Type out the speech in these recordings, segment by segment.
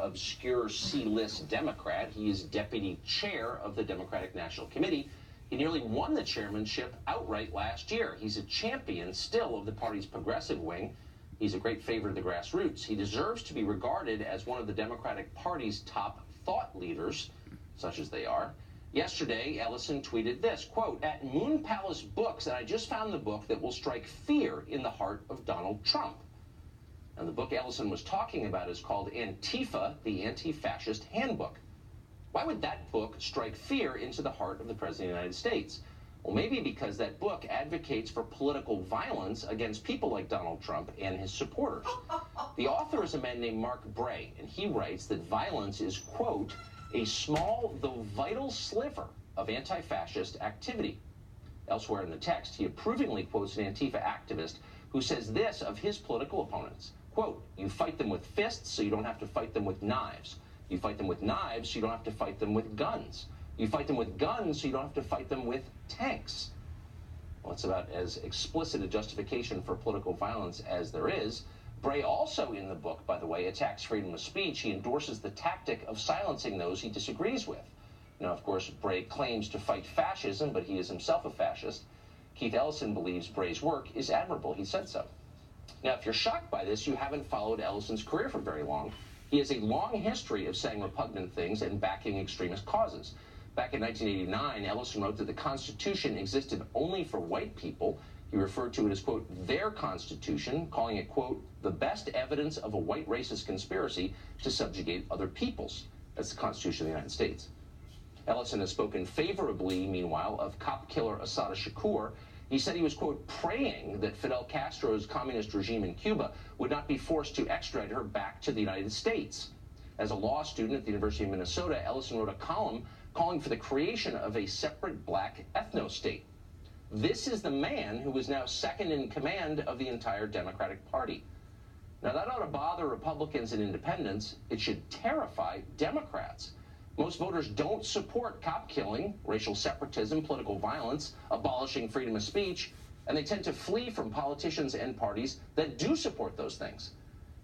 obscure C-list Democrat. He is deputy chair of the Democratic National Committee. He nearly won the chairmanship outright last year. He's a champion still of the party's progressive wing. He's a great favorite of the grassroots. He deserves to be regarded as one of the Democratic Party's top thought leaders, such as they are. Yesterday, Ellison tweeted this, quote, "At Moon Palace Books, and I just found the book that will strike fear in the heart of Donald Trump." And the book Ellison was talking about is called Antifa, the Anti-Fascist Handbook. Why would that book strike fear into the heart of the President of the United States? Well, maybe because that book advocates for political violence against people like Donald Trump and his supporters. The author is a man named Mark Bray, and he writes that violence is, quote, "a small though vital sliver of anti-fascist activity." Elsewhere in the text, he approvingly quotes an Antifa activist who says this of his political opponents, quote, "You fight them with fists so you don't have to fight them with knives. You fight them with knives so you don't have to fight them with guns. You fight them with guns so you don't have to fight them with tanks." Well, it's about as explicit a justification for political violence as there is. Bray also in the book, by the way, attacks freedom of speech. He endorses the tactic of silencing those he disagrees with. Now, of course, Bray claims to fight fascism, but he is himself a fascist. Keith Ellison believes Bray's work is admirable. He said so. Now, if you're shocked by this, you haven't followed Ellison's career for very long. He has a long history of saying repugnant things and backing extremist causes. Back in 1989, Ellison wrote that the Constitution existed only for white people. He referred to it as, quote, "their Constitution," calling it, quote, "the best evidence of a white racist conspiracy to subjugate other peoples." That's the Constitution of the United States. Ellison has spoken favorably, meanwhile, of cop killer Assata Shakur. He said he was, quote, "praying that Fidel Castro's communist regime in Cuba would not be forced to extradite her back to the United States." As a law student at the University of Minnesota, Ellison wrote a column calling for the creation of a separate black ethno-state. This is the man who is now second in command of the entire Democratic Party. Now, that ought to bother Republicans and independents. It should terrify Democrats. Most voters don't support cop killing, racial separatism, political violence, abolishing freedom of speech, and they tend to flee from politicians and parties that do support those things.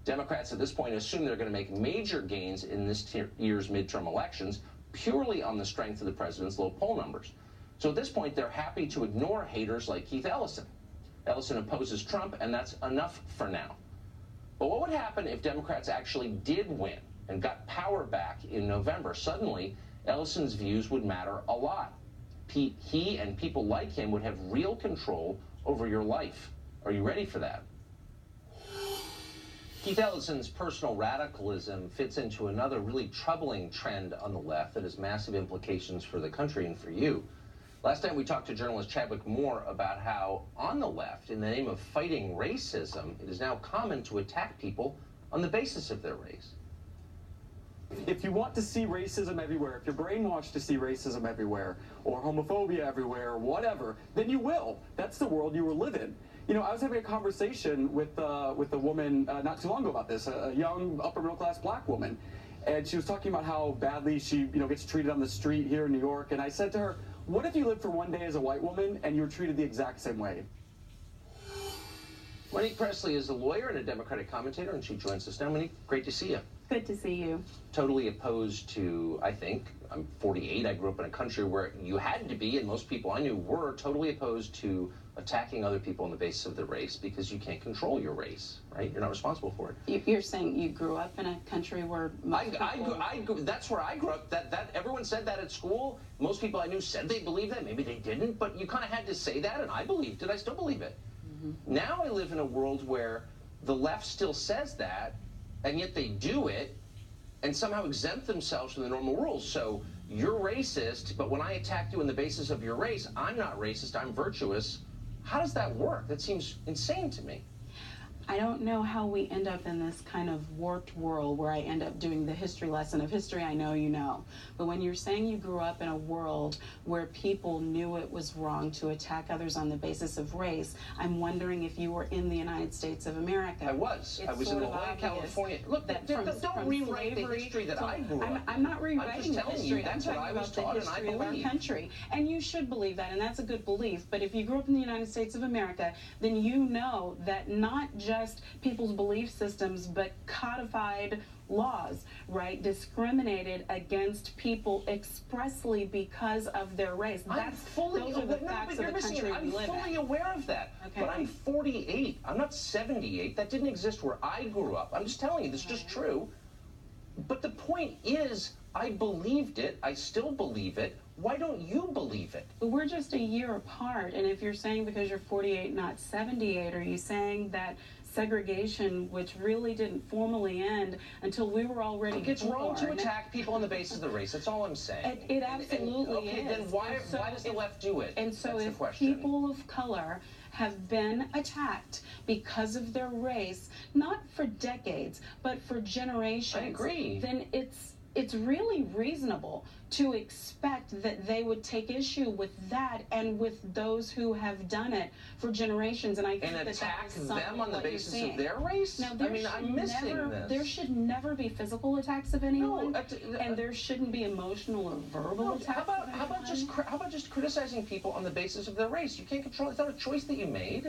Democrats at this point assume they're going to make major gains in this year's midterm elections purely on the strength of the president's low poll numbers. So at this point, they're happy to ignore haters like Keith Ellison. Ellison opposes Trump, and that's enough for now. But what would happen if Democrats actually did win and got power back in November? Suddenly, Ellison's views would matter a lot. He and people like him would have real control over your life. Are you ready for that? Keith Ellison's personal radicalism fits into another really troubling trend on the left that has massive implications for the country and for you. Last night we talked to journalist Chadwick Moore about how on the left, in the name of fighting racism, it is now common to attack people on the basis of their race. If you want to see racism everywhere, if you're brainwashed to see racism everywhere, or homophobia everywhere, or whatever, then you will. That's the world you will live in. You know, I was having a conversation with a woman not too long ago about this, a young upper middle class black woman, and she was talking about how badly she, gets treated on the street here in New York. And I said to her, "What if you lived for one day as a white woman and you were treated the exact same way?" Monique Presley is a lawyer and a Democratic commentator, and she joins us now. Monique, great to see you. Good to see you. Totally opposed to, I think, I'm 48, I grew up in a country where you had to be, and most people I knew were totally opposed to attacking other people on the basis of their race, because you can't control your race, right? You're not responsible for it. You're saying you grew up in a country where most people... That's where I grew up. That everyone said that at school. Most people I knew said they believed that. Maybe they didn't, but you kind of had to say that, and I believed it. I still believe it. Mm-hmm. Now I live in a world where the left still says that, and yet they do it and somehow exempt themselves from the normal rules. So you're racist, but when I attack you on the basis of your race, I'm not racist, I'm virtuous. How does that work? That seems insane to me. I don't know how we end up in this kind of warped world where I end up doing the history lesson of history I know you know. But when you're saying you grew up in a world where people knew it was wrong to attack others on the basis of race, I'm wondering if you were in the United States of America. I was in La Jolla, California. Look, don't rewrite the history that I grew up. I'm not rewriting the history. I'm talking about the history of our country. And you should believe that, and that's a good belief. But if you grew up in the United States of America, then you know that not just people's belief systems, but codified laws, right, discriminated against people expressly because of their race. Those are the facts of the country we live in. I'm fully aware of that. Okay. But I'm 48. I'm not 78. That didn't exist where I grew up. I'm just telling you, this is just true. But the point is, I believed it. I still believe it. Why don't you believe it? But we're just a year apart, and if you're saying because you're 48, not 78, are you saying that segregation, which really didn't formally end until we were already born? It's wrong to attack people on the basis of the race. That's all I'm saying. It absolutely is. Okay, then why does the left do it? And so That's if the question. people of color have been attacked because of their race, not for decades, but for generations, I agree. then it's really reasonable to expect that they would take issue with that and with those who have done it for generations. And I think and that attack that is them on the basis of their race? Now, I mean, I'm missing this. There should never be physical attacks of anyone, and there shouldn't be emotional or verbal attacks. How about just criticizing people on the basis of their race? You can't control it. It's not a choice that you made.